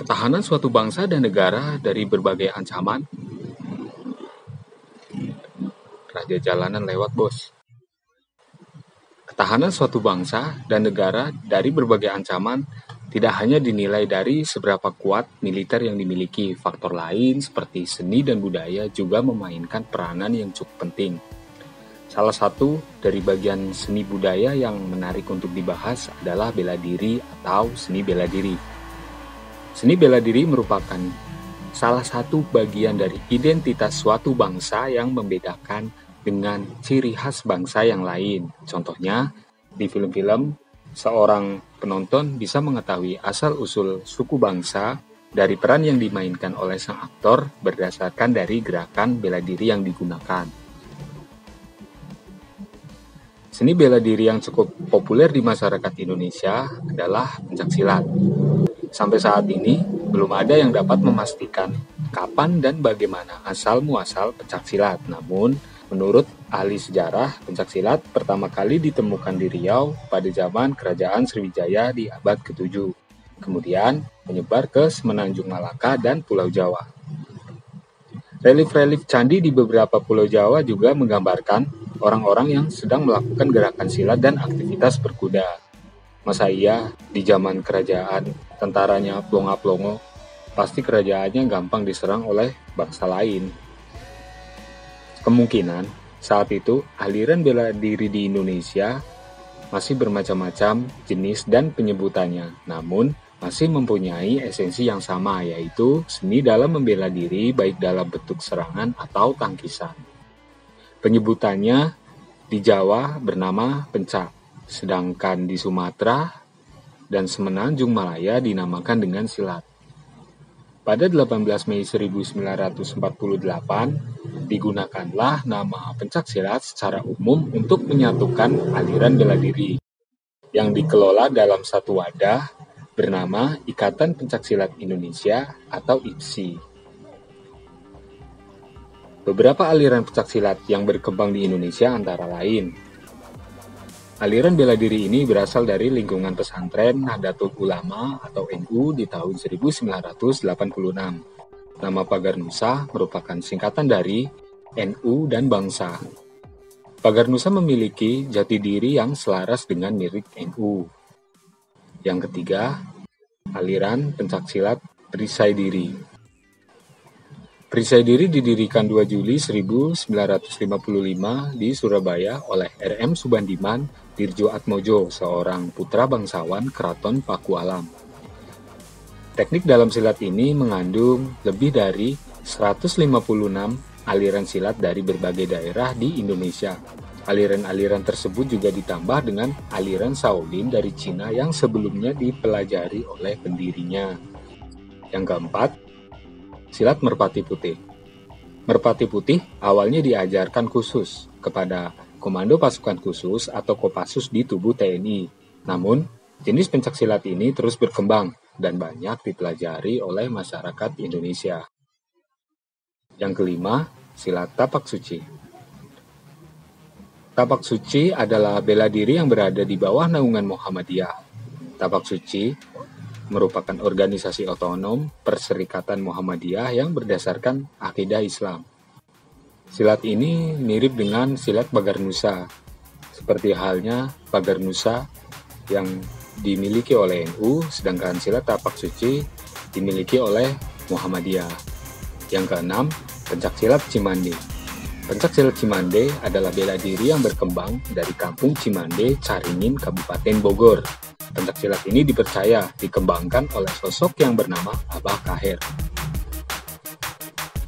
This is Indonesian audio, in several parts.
Ketahanan suatu bangsa dan negara dari berbagai ancaman. Raja jalanan lewat, bos. Ketahanan suatu bangsa dan negara dari berbagai ancaman tidak hanya dinilai dari seberapa kuat militer yang dimiliki, faktor lain seperti seni dan budaya juga memainkan peranan yang cukup penting. Salah satu dari bagian seni budaya yang menarik untuk dibahas adalah bela diri atau seni bela diri. Seni bela diri merupakan salah satu bagian dari identitas suatu bangsa yang membedakan dengan ciri khas bangsa yang lain. Contohnya, di film-film, seorang penonton bisa mengetahui asal-usul suku bangsa dari peran yang dimainkan oleh sang aktor berdasarkan dari gerakan bela diri yang digunakan. Seni bela diri yang cukup populer di masyarakat Indonesia adalah pencaksilat. Sampai saat ini, belum ada yang dapat memastikan kapan dan bagaimana asal-muasal pencaksilat. Namun, menurut ahli sejarah, pencaksilat pertama kali ditemukan di Riau pada zaman Kerajaan Sriwijaya di abad ke-7. Kemudian, menyebar ke Semenanjung Malaka dan Pulau Jawa. Relief-relief candi di beberapa pulau Jawa juga menggambarkan orang-orang yang sedang melakukan gerakan silat dan aktivitas berkuda. Masa iya di zaman kerajaan tentaranya plonga-plongo, pasti kerajaannya gampang diserang oleh bangsa lain. Kemungkinan saat itu aliran bela diri di Indonesia masih bermacam-macam jenis dan penyebutannya, namun masih mempunyai esensi yang sama, yaitu seni dalam membela diri baik dalam bentuk serangan atau tangkisan. Penyebutannya di Jawa bernama pencak, sedangkan di Sumatera dan Semenanjung Malaya dinamakan dengan silat. Pada 18 Mei 1948, digunakanlah nama pencaksilat secara umum untuk menyatukan aliran bela diri yang dikelola dalam satu wadah bernama Ikatan Pencaksilat Indonesia atau IPSI. Beberapa aliran pencaksilat yang berkembang di Indonesia antara lain. Aliran bela diri ini berasal dari lingkungan pesantren Nahdlatul Ulama atau NU di tahun 1986. Nama Pagar Nusa merupakan singkatan dari NU dan Bangsa. Pagar Nusa memiliki jati diri yang selaras dengan milik NU. Yang ketiga, aliran pencaksilat Perisai Diri. Perisai Diri didirikan 2 Juli 1955 di Surabaya oleh R.M. Subandiman Dirjoatmojo, seorang putra bangsawan Keraton Pakualam. Teknik dalam silat ini mengandung lebih dari 156 aliran silat dari berbagai daerah di Indonesia. Aliran-aliran tersebut juga ditambah dengan aliran Shaolin dari Cina yang sebelumnya dipelajari oleh pendirinya. Yang keempat, silat merpati putih. Merpati putih awalnya diajarkan khusus kepada Komando Pasukan Khusus atau Kopassus di tubuh TNI. Namun, jenis pencaksilat ini terus berkembang dan banyak dipelajari oleh masyarakat Indonesia. Yang kelima, silat tapak suci. Tapak suci adalah bela diri yang berada di bawah naungan Muhammadiyah. Tapak suci merupakan organisasi otonom Perserikatan Muhammadiyah yang berdasarkan akidah Islam. Silat ini mirip dengan silat Pagar Nusa, seperti halnya Pagar Nusa yang dimiliki oleh NU, sedangkan silat tapak suci dimiliki oleh Muhammadiyah. Yang keenam, pencaksilat Cimande. Pencaksilat Cimande adalah bela diri yang berkembang dari kampung Cimande, Caringin, Kabupaten Bogor. Pencaksilat ini dipercaya dikembangkan oleh sosok yang bernama Abah Kaher.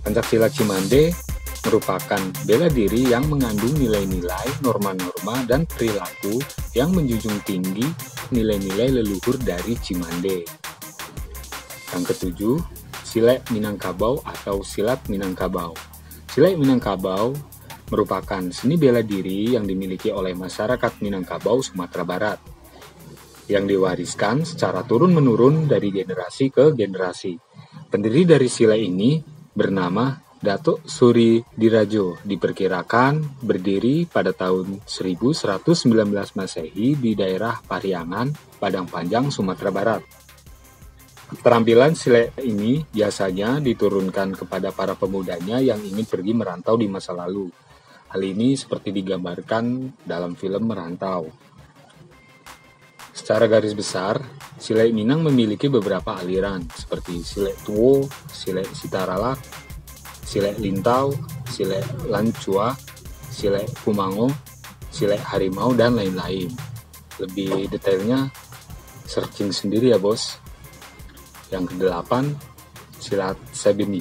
Pencaksilat Cimande merupakan bela diri yang mengandung nilai-nilai, norma-norma, dan perilaku yang menjunjung tinggi nilai-nilai leluhur dari Cimande. Yang ketujuh, silat Minangkabau atau silat Minangkabau. Silat Minangkabau merupakan seni bela diri yang dimiliki oleh masyarakat Minangkabau, Sumatera Barat, yang diwariskan secara turun-menurun dari generasi ke generasi. Pendiri dari silat ini bernama Datuk Suri Dirajo, diperkirakan berdiri pada tahun 1119 Masehi di daerah Pariangan, Padang Panjang, Sumatera Barat. Keterampilan silat ini biasanya diturunkan kepada para pemudanya yang ingin pergi merantau di masa lalu. Hal ini seperti digambarkan dalam film Merantau. Secara garis besar, silat Minang memiliki beberapa aliran seperti silat Tuo, silat Sitaralak, silat Lintau, silat Lancua, silat Kumango, silat Harimau, dan lain-lain. Lebih detailnya searching sendiri ya bos. Yang ke-8, silat Sebeni.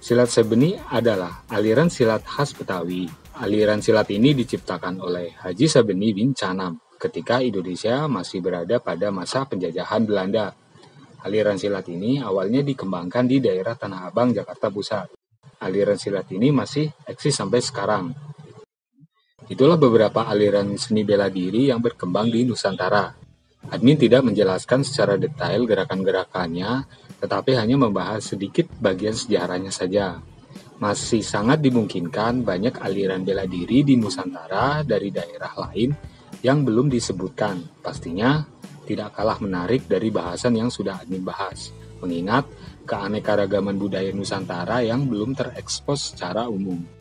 Silat Sebeni adalah aliran silat khas Betawi. Aliran silat ini diciptakan oleh Haji Sebeni bin Canam ketika Indonesia masih berada pada masa penjajahan Belanda. Aliran silat ini awalnya dikembangkan di daerah Tanah Abang, Jakarta Pusat. Aliran silat ini masih eksis sampai sekarang. Itulah beberapa aliran seni bela diri yang berkembang di Nusantara. Admin tidak menjelaskan secara detail gerakan-gerakannya, tetapi hanya membahas sedikit bagian sejarahnya saja. Masih sangat dimungkinkan banyak aliran bela diri di Nusantara dari daerah lain yang belum disebutkan. Pastinya tidak kalah menarik dari bahasan yang sudah admin bahas, mengingat keanekaragaman budaya Nusantara yang belum terekspos secara umum.